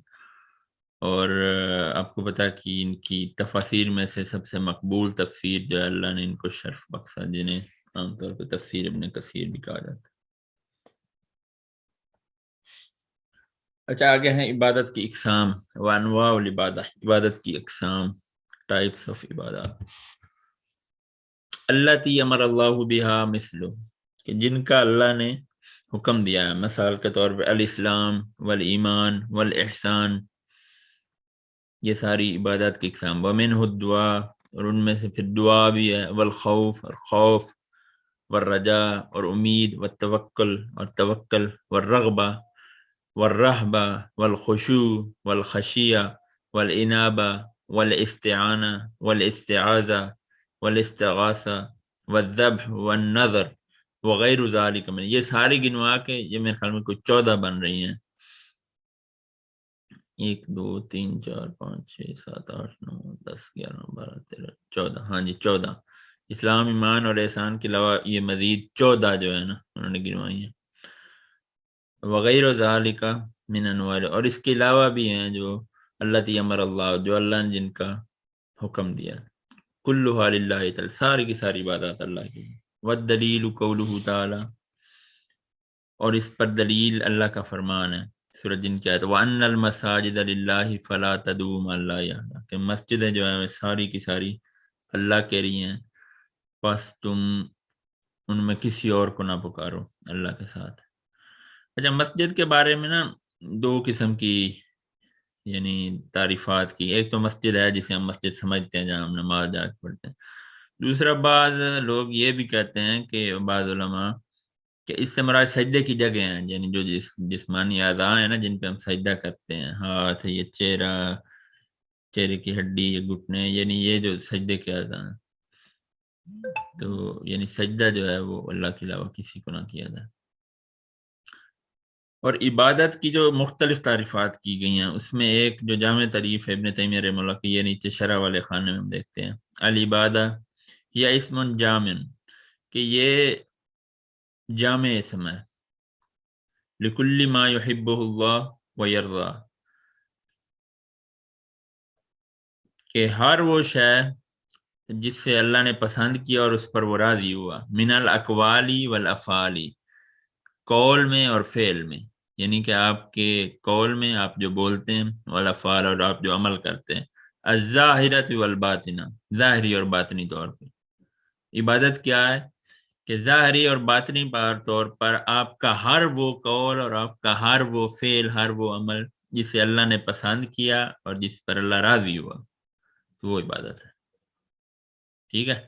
اور آپ کو پتا کہ ان کی تفاسیر میں سے سب سے مقبول تفسیر جو ہے اللہ نے ان کو شرف بخشا، جنہیں عام طور پہ تفسیر ابن کثیر بھی کہا جاتا ہے۔ اچھا، آگے ہیں عبادت کی اقسام، وانواع العبادہ، عبادت کی اقسام، ٹائپس آف عبادات۔ التی امر اللہ بہا مثلہ، کہ جن کا اللہ نے حکم دیا ہے، مثال کے طور پہ الاسلام والایمان والاحسان، یہ ساری عبادات کی اقسام۔ ومنہ الدعاء، اور ان میں سے پھر دعا بھی ہے، والخوف، اور خوف، والرجاء، اور امید، والتوکل، اور توکل، والرغبہ، والرہبہ، والخشوع، والخشیہ، والانابہ، والاستعانہ والاستعاذہ والاستغاثہ والذبح والنذر وغیر ذالک من، یہ ساری گنوا کے یہ میرے خیال میں کچھ 14 بن رہی ہیں. 1 2 3 4 5 6 7 8 9 10 11 12 13 14. ہاں جی 14. اسلام، ایمان اور احسان کے علاوہ یہ مزید 14 جو ہے نا انہوں نے گنوائی ہیں. وغیر ذالک من انواع، اور اس کے علاوہ بھی ہیں جو اللہ امر اللہ، جو اللہ نے جن کا حکم دیا. کلھا للہ تعالی، ساری کی ساری عبادات اللہ کی. والدلیل قولہ تعالی، اور اس پر دلیل اللہ کا فرمان ہے سورۃ جن کی آیت وَأَنَّ الْمَسَاجِدَ لِلَّهِ فَلَا تَدْعُوا مَعَ اللَّهِ أَحَدًا، کہ مسجدیں جو ہیں ساری کی ساری اللہ کے لیے ہیں، بس تم ان میں کسی اور کو نہ پکارو اللہ کے ساتھ. اچھا، مسجد کے بارے میں نا 2 قسم کی یعنی تعریفات کی. ایک تو مسجد ہے جسے ہم مسجد سمجھتے ہیں جہاں ہم نماز جا کے پڑھتے ہیں. دوسرا بعض لوگ یہ بھی کہتے ہیں کہ بعض علماء کہ اس سے مراد سجدے کی جگہ ہیں، یعنی جو جسمانی اعضاء ہیں نا جن پہ ہم سجدہ کرتے ہیں، ہاتھ، یہ چہرے کی ہڈی، یہ گھٹنے، یعنی یہ جو سجدے کے اعضاء ہیں، تو یعنی سجدہ جو ہے وہ اللہ کے علاوہ کسی کو نہ کیا جائے. اور عبادت کی جو مختلف تعریفات کی گئی ہیں اس میں ایک جو جامع تعریف ہے ابن تیمیہ رحمہ اللہ کی، یہ نیچے شرح والے خانے میں ہم دیکھتے ہیں. العبادہ یا اسم جامع، کہ یہ جامع اسم ہے لکل ما یحبہ اللہ ویرضا، کہ ہر وہ شے جس سے اللہ نے پسند کیا اور اس پر وہ راضی ہوا، من الاقوالی والافعالی، قول میں اور فعل میں، یعنی کہ آپ کے قول میں آپ جو بولتے ہیں، والافعال اور آپ جو عمل کرتے ہیں، الظاہرۃ والباطنہ، ظاہری اور باطنی طور پہ. عبادت کیا ہے کہ ظاہری اور باطنی طور پر آپ کا ہر وہ قول اور آپ کا ہر وہ فعل، ہر وہ عمل جسے اللہ نے پسند کیا اور جس پر اللہ راضی ہوا، تو وہ عبادت ہے. ٹھیک ہے.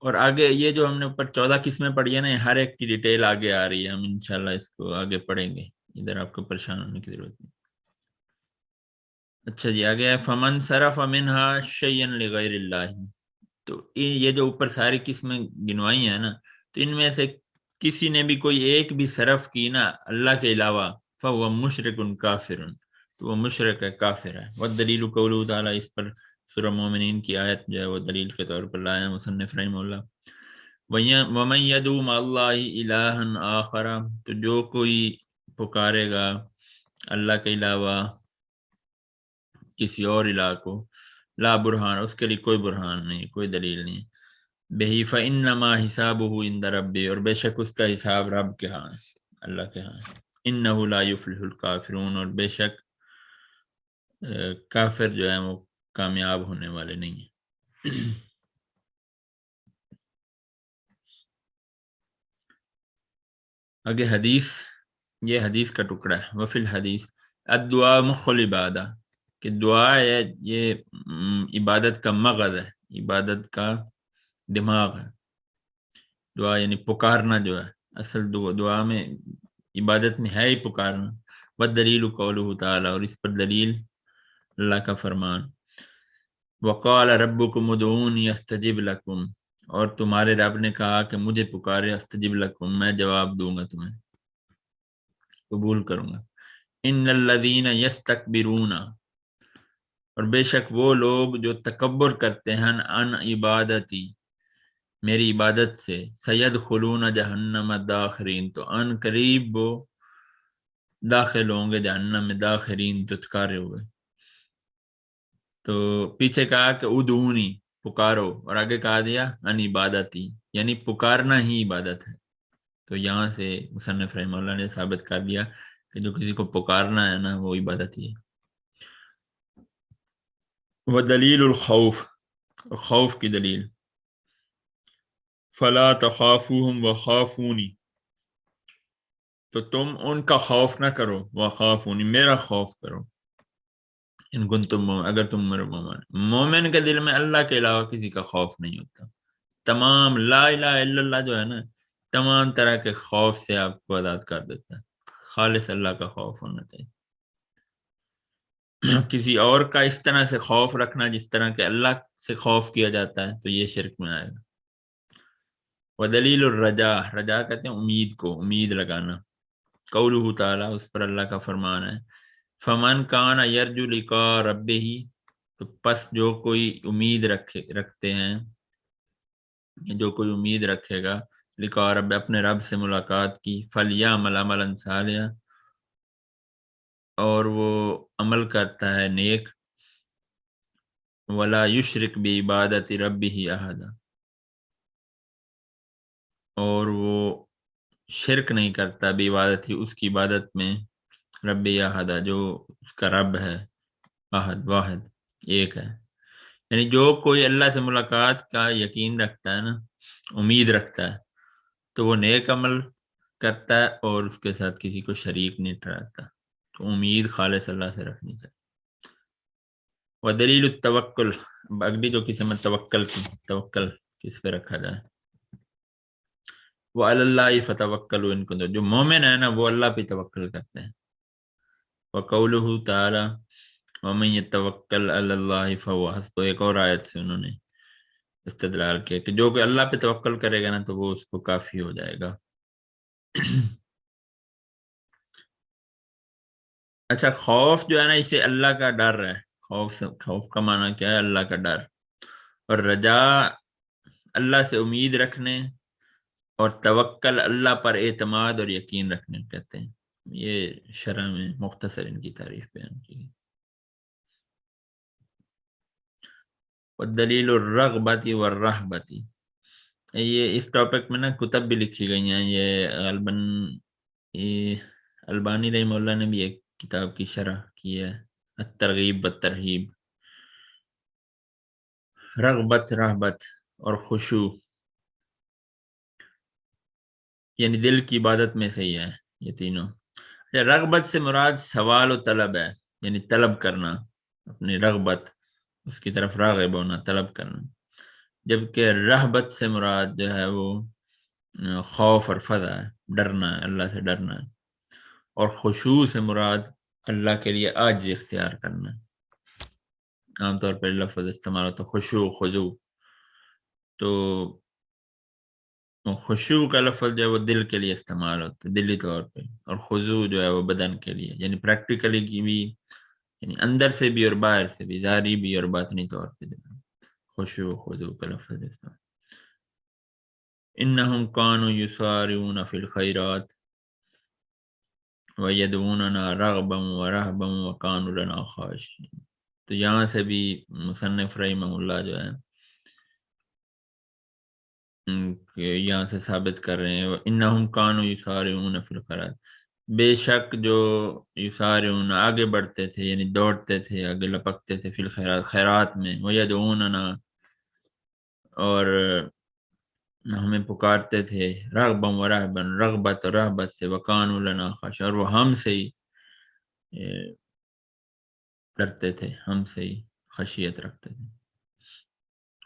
اور آگے یہ جو ہم نے اوپر 14 قسمیں پڑھی ہیں نا، ہر ایک کی ڈیٹیل آگے آ رہی ہے، ہم انشاءاللہ اس کو آگے پڑھیں گے، ادھر آپ کو پریشان ہونے کی ضرورت نہیں. اچھا جی، آگے ہے فمن صرف منہا شیئا لغیر اللہ، تو یہ جو اوپر ساری قسمیں گنوائی ہیں نا، تو ان میں سے کسی نے بھی کوئی ایک بھی صرف کی نا اللہ کے علاوہ، فہو مشرک کافر، تو وہ مشرک ہے، کافر ہے. والدلیل قولہ تعالی، اس پر سورہ مومنین کی آیت جو ہے وہ دلیل کے طور پر لایا مصنف رحمہ اللہ. وَمَن يَدْعُ مَعَ اللَّهِ إِلَٰهًا آخَرَ، تو جو کوئی پکارے گا اللہ کے علاوہ کسی اور الہ کو، لا برہان، اس کے لیے کوئی برہان نہیں، کوئی دلیل نہیں، بہی فإنما حسابہ عند ربہ، اور بے شک اس کا حساب رب کے ہاں، اللہ کے ہاں. انہ لا یفلح الکافرون، اور بے شک کافر جو ہیں وہ کامیاب ہونے والے نہیں ہیں. آگے حدیث، یہ حدیث کا ٹکڑا ہے. وفی الحدیث الدعاء مخ العبادہ، کہ دعا ہے یہ عبادت کا مغز ہے، عبادت کا دماغ ہے. دعا یعنی پکارنا جو ہے، اصل دعا میں، عبادت میں ہے ہی پکارنا. والدلیل قولہ تعالی، اور اس پر دلیل اللہ کا فرمان وقال ربکم ادعونی استجب لکم، اور تمہارے رب نے کہا کہ مجھے پکارے، استجب لکم، میں جواب دوں گا، تمہیں قبول کروں گا. ان الذین یستکبرون، اور بے شک وہ لوگ جو تکبر کرتے ہیں، ان عبادتی، میری عبادت سے، سیدخلون جہنم داخرین، تو ان قریب وہ داخل ہوں گے جہنم میں، داخرین، تتکارے ہوئے. تو پیچھے کہا کہ ادعونی، پکارو، اور آگے کہا دیا ان عبادتی، یعنی پکارنا ہی عبادت ہے. تو یہاں سے مصنف رحمہ اللہ نے ثابت کر دیا کہ جو کسی کو پکارنا ہے نا وہ عبادت ہی ہے. ودلیل الخوف، خوف کی دلیل فلا تخافوہم وخافونی، تو تم ان کا خوف نہ کرو، وخافونی، میرا خوف کرو، ان کنتم، اگر تم میرے مومن. مومن کے دل میں اللہ کے علاوہ کسی کا خوف نہیں ہوتا. تمام لا الہ الا اللہ جو ہے نا، تمام طرح کے خوف سے آپ کو آزاد کر دیتا ہے، خالص اللہ کا خوف ہونا چاہیے. کسی اور کا اس طرح سے خوف رکھنا جس طرح کہ اللہ سے خوف کیا جاتا ہے، تو یہ شرک میں آئے گا۔ ودلیل الرجا، رجا کہتے ہیں امید کو، امید لگانا۔ قولہ تعالیٰ، اس پر اللہ کا فرمان ہے، فمن کان یرجو لقاء ربہ، تو پس جو کوئی امید رکھتے ہیں، جو کوئی امید رکھے گا لقاء رب، اپنے رب سے ملاقات کی، فلیعمل عملا صالحا، اور وہ عمل کرتا ہے نیک، ولا یشرک بعبادت ربہ احدا، اور وہ شرک نہیں کرتا بعبادت ہی، اس کی عبادت میں، رب احدا، جو اس کا رب ہے، احد، واحد، ایک ہے۔ یعنی جو کوئی اللہ سے ملاقات کا یقین رکھتا ہے نا، امید رکھتا ہے، تو وہ نیک عمل کرتا ہے اور اس کے ساتھ کسی کو شریک نہیں ٹھہراتا، تو امید خالص اللہ سے رکھنی چاہیے۔ ودلیل التوکل، اگلی جو قسم ہے توکل کی، توکل کس پہ رکھا جائے، وہ اللہ فتوکلوا ان کنتم، جو مومن ہے نا وہ اللہ پہ توکل کرتے ہیں۔ وقولہ تعالی ومن یتوکل علی اللہ فہو حسبہ، ایک اور آیت سے انہوں نے استدلال کیا کہ جو کہ اللہ پہ توکل کرے گا نا تو وہ اس کو کافی ہو جائے گا۔ اچھا، خوف جو ہے نا اسے اللہ کا ڈر ہے، خوف کا معنی کیا ہے؟ اللہ کا ڈر، اور رجا اللہ سے امید رکھنے، اور توکل اللہ پر اعتماد اور یقین رکھنے کہتے ہیں۔ یہ شرح میں مختصر ان کی تعریف بیان کی۔ والدلیل الرغبت والرہبت، یہ اس ٹاپک میں نا کتب بھی لکھی گئی ہیں، یہ غالباً یہ البانی رحمہ اللہ نے بھی ایک کتاب کی شرح کی ہے، الترغیب والترہیب۔ رغبت، رہبت اور خشوع، یعنی دل کی عبادت میں سے ہی ہے یہ تینوں۔ رغبت سے مراد سوال و طلب ہے، یعنی طلب کرنا، اپنی رغبت، اس کی طرف راغب ہونا، طلب کرنا، جبکہ رہبت سے مراد جو ہے وہ خوف اور فزع ہے، ڈرنا ہے، اللہ سے ڈرنا ہے، اور خشوع سے مراد اللہ کے لیے عاجزی اختیار کرنا ہے۔ عام طور پر لفظ استعمال ہوتا ہے خشوع، خضوع، تو خشوع کا لفظ جو ہے وہ دل کے لیے استعمال ہوتا ہے، دلی طور پہ، اور خضوع جو ہے وہ بدن کے لیے، یعنی پریکٹیکلی کی بھی، یعنی اندر سے بھی اور باہر سے بھی، ظاہری بھی اور باطنی طور پہ، خشوع خضوع کا لفظ استعمال۔ انہم کانوا یسارعون فی الخیرات ویدعوننا رغبا ورہبا وکانوا لنا خاشعین، تو یہاں سے بھی مصنف رحمہ اللہ جو ہے کہ یہاں سے ثابت کر رہے ہیں انہم کانوا یسارعون فی الخیرات، بے شک جو یسارعون آگے بڑھتے تھے، یعنی دوڑتے تھے، آگے لپکتے تھے، فی الخیرات، خیرات میں، ویدعوننا، اور ہمیں پکارتے تھے، رغبا و رہبا، رغبت اور رہبت سے، وکانوا لنا خاشعین، اور وہ ہم سے ہی ڈرتے تھے، ہم سے ہی خشیت رکھتے تھے۔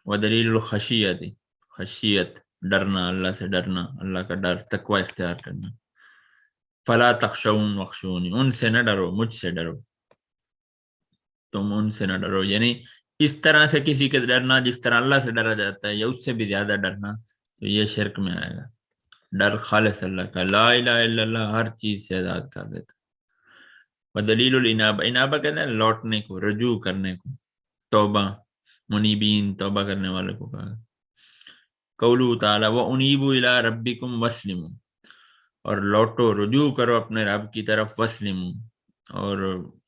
ودلیل الخشیت، خشیت ڈرنا، اللہ سے ڈرنا، اللہ کا ڈر، تقوی اختیار کرنا۔ فلا تخشون واخشونی، ان سے نہ ڈرو، مجھ سے ڈرو، تم ان سے نہ ڈرو، یعنی اس طرح سے کسی کے ڈرنا جس طرح اللہ سے ڈرا جاتا ہے، یا اس سے بھی زیادہ ڈرنا، تو یہ شرک میں آئے گا۔ ڈر خالص اللہ کا، لا الہ الا اللہ ہر چیز سے آزاد کر دیتا۔ ودلیل الانابہ، انابہ کہتے ہیں لوٹنے کو، رجوع کرنے کو، توبہ، منیبین، توبہ کرنے والے کو کہا۔ قولہ تعالیٰ وَأُنِیبُوا إِلَىٰ رَبِّكُمْ وَاسْلِمُوا، اور لوٹو، رجوع کرو اپنے رب کی طرف، واسلموا، اور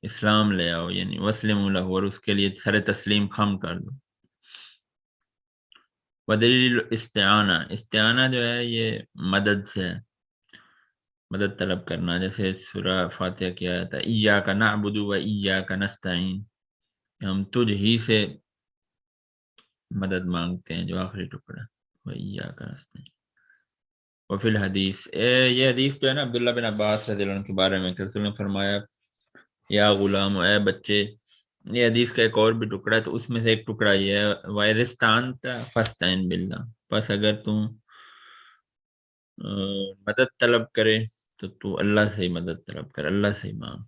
اسلام لے آؤ، یعنی واسلموا لہ، اور اس کے لیے سر تسلیم خم کر دو۔ ودلیل استعانہ، استعانہ جو ہے یہ مدد سے ہے، مدد طلب کرنا، جیسے سورہ فاتحہ کی آیت ہے ایاک نعبد و ایاک نستعین، ہم تجھ ہی سے مدد مانگتے ہیں، جو آخری ٹکڑا و ایاک نستعین۔ وفی الحدیث، یہ حدیث جو ہے نا عبداللہ بن عباس رضی اللہ عنہ کے بارے میں کہ رسول نے فرمایا یا غلام، اے بچے، یہ حدیث کا ایک اور بھی ٹکڑا ہے، تو اس میں سے ایک ٹکڑا یہ ہے وَإِذِ اسْتَعَنْتَ فَاسْتَعِنْ بِاللَّهِ، بس اگر تم مدد طلب کرے تو اللہ سے ہی مدد طلب کر، اللہ سے ہی مانگ۔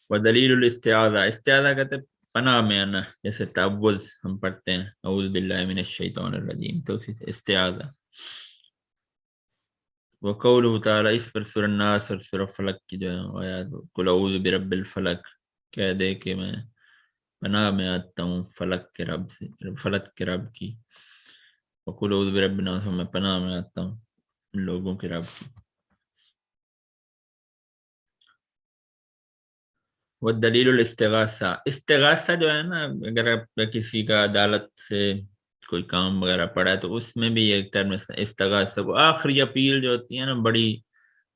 ودلیل الاستعاذہ، استعاذہ کہتے ہیں پناہ میں آنا، جیسے تعوذ ہم پڑھتے ہیں اعوذ باللہ من الشیطان الرجیم، تو اسی سے استعاذہ۔ وقولہ تعالیٰ، اس پر سورہ الناس اور سورہ فلق کی جو ہے آیات، قل اعوذ برب الفلق، کہہ دے کہ میں پناہ میں آتا ہوں فلک کے رب سے، فلک کے رب کی۔ وقل اعوذ برب الناس، میں پناہ میں آتا ہوں لوگوں کے رب کی۔ والدلیل الاستغاثہ، استغاثہ جو ہے نا، اگر آپ کسی کا عدالت سے کوئی کام وغیرہ پڑا ہے تو اس میں بھی ایک ٹرم استغاثہ، وہ آخری اپیل جو ہوتی ہے نا، بڑی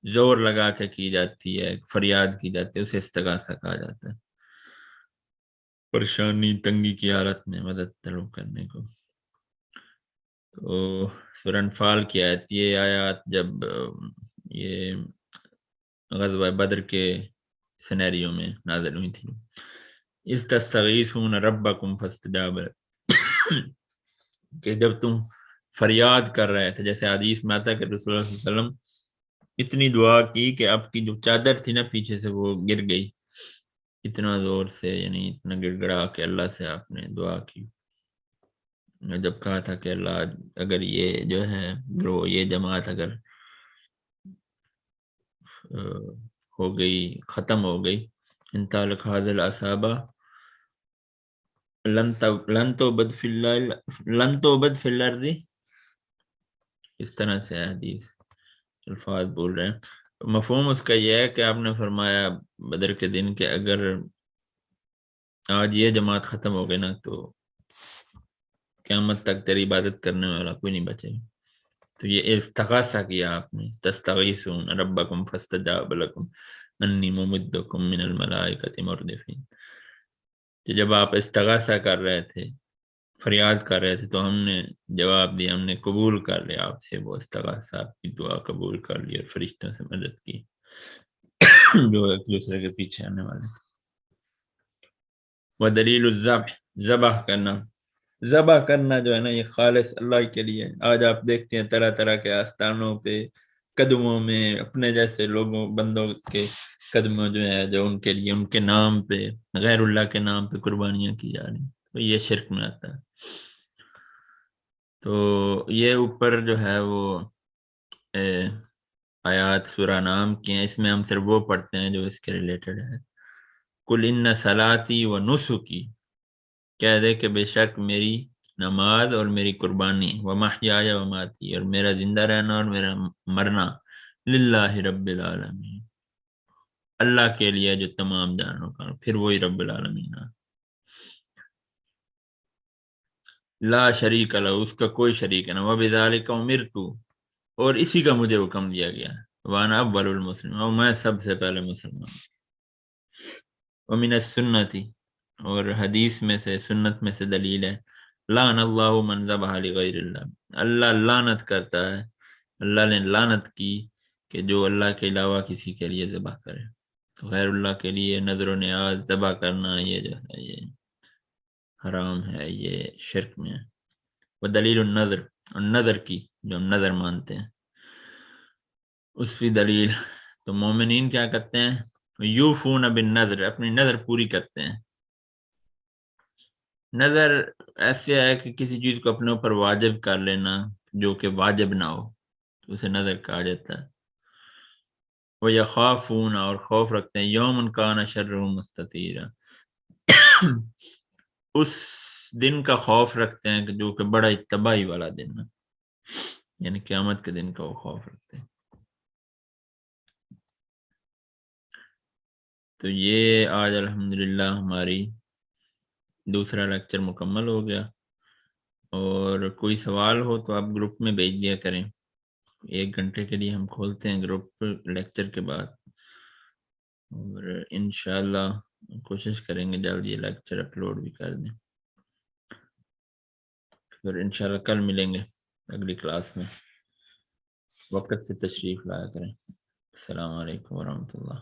زور لگا کے کی جاتی ہے، فریاد کی جاتی ہے، اسے استغاثہ کہا جاتا ہے، پریشانی تنگی کی حالت میں مدد طلب کرنے کو۔ تو سورہ انفال کی آیت، یہ آیات جب یہ غزوہ بدر کے سینیریو میں نازل ہوئی تھی، اذ تستغیثون ربکم فاستجاب لکم، کہ جب تم فریاد کر رہے تھے، جیسے حدیث میں آتا ہے کہ رسول اللہ صلی اللہ علیہ وسلم اتنی دعا کی کہ آپ کی جو چادر تھی نا پیچھے سے وہ گر گئی، اتنا زور سے، یعنی اتنا گڑ گڑا کہ اللہ سے آپ نے دعا کی، جب کہا تھا کہ اللہ اگر یہ جو ہے گروہ، یہ جماعت اگر ہو گئی، ختم ہو گئی، انطلق هذه العصابہ لن تعبد فی الارض، اس طرح سے حدیث الفاظ بول رہے ہیں۔ مفہوم اس کا یہ ہے کہ آپ نے فرمایا بدر کے دن کہ اگر آج یہ جماعت ختم ہو گئی نا تو قیامت تک تیری عبادت کرنے والا کوئی نہیں بچے گا۔ تو یہ استغاثہ کیا آپ نے، تستغیثون ربکم فاستجاب لکم انی ممدکم من الملائکۃ مردفین، کہ جب آپ استغاثہ کر رہے تھے، فریاد کر رہے تھے، تو ہم نے جواب دیا، ہم نے قبول کر لیا آپ سے وہ استغاثہ، آپ کی دعا قبول کر لی اور فرشتوں سے مدد کی جو ایک دوسرے کے پیچھے آنے والے۔ ودلیل الذبح، ذبح کرنا، ذبح کرنا جو ہے نا یہ خالص اللہ کے لیے۔ آج آپ دیکھتے ہیں طرح طرح کے آستانوں پہ، قدموں میں، اپنے جیسے لوگوں بندوں کے قدموں جو ہے، جو ان کے لیے ان کے نام پہ، غیر اللہ کے نام پہ قربانیاں کی جا رہی ہیں، تو یہ شرک میں آتا ہے۔ تو یہ اوپر جو ہے وہ آیات سورہ نام کی ہیں، اس میں ہم صرف وہ پڑھتے ہیں جو اس کے ریلیٹڈ ہے۔ قل ان صلاتی و نسکی، کہہ دے کہ بے شک میری نماز اور میری قربانی، و محیای و ماتی، اور میرا زندہ رہنا اور میرا مرنا، للہ رب العالمین، اللہ کے لیے جو تمام جانوں کا، پھر وہی رب العالمین ہے، لا شریک لہ، اس کا کوئی شریک ہے نا، وبذالک امرت، اور اسی کا مجھے حکم دیا گیا ہے، وانا اول المسلم، اور میں سب سے پہلے مسلمان ہوں۔ ومن السنتی، اور حدیث میں سے، سنت میں سے دلیل ہے، لعن اللہ من ذبح لغیر اللہ، اللہ لعنت کرتا ہے، اللہ نے لعنت کی کہ جو اللہ کے علاوہ کسی کے لیے ذبح کرے، تو غیر اللہ کے لیے نظر و نیاز ذبح کرنا یہ جو ہے یہ حرام ہے، یہ شرک میں ہے۔ ودلیل النظر، اور نظر کی، جو ہم نظر مانتے ہیں، اس کی دلیل، تو مومنین کیا کرتے ہیں، یوفون بالنظر، اپنی نظر پوری کرتے ہیں۔ نظر ایسے ہے کہ کسی چیز کو اپنے اوپر واجب کر لینا جو کہ واجب نہ ہو، تو اسے نظر کہا جاتا ہے۔ وہ یخافون، اور خوف رکھتے ہیں، یوم کان شرہ مستطیرا، اس دن کا خوف رکھتے ہیں کہ جو کہ بڑا تباہی والا دن ہے، یعنی قیامت کے دن کا وہ خوف رکھتے ہیں۔ تو یہ آج الحمدللہ ہماری دوسرا لیکچر مکمل ہو گیا، اور کوئی سوال ہو تو آپ گروپ میں بھیج دیا کریں، 1 گھنٹے کے لیے ہم کھولتے ہیں گروپ لیکچر کے بعد، اور انشاءاللہ کوشش کریں گے جلد یہ لیکچر اپلوڈ بھی کر دیں، پھر انشاءاللہ کل ملیں گے اگلی کلاس میں، وقت سے تشریف لایا کریں۔ السلام علیکم ورحمۃ اللہ۔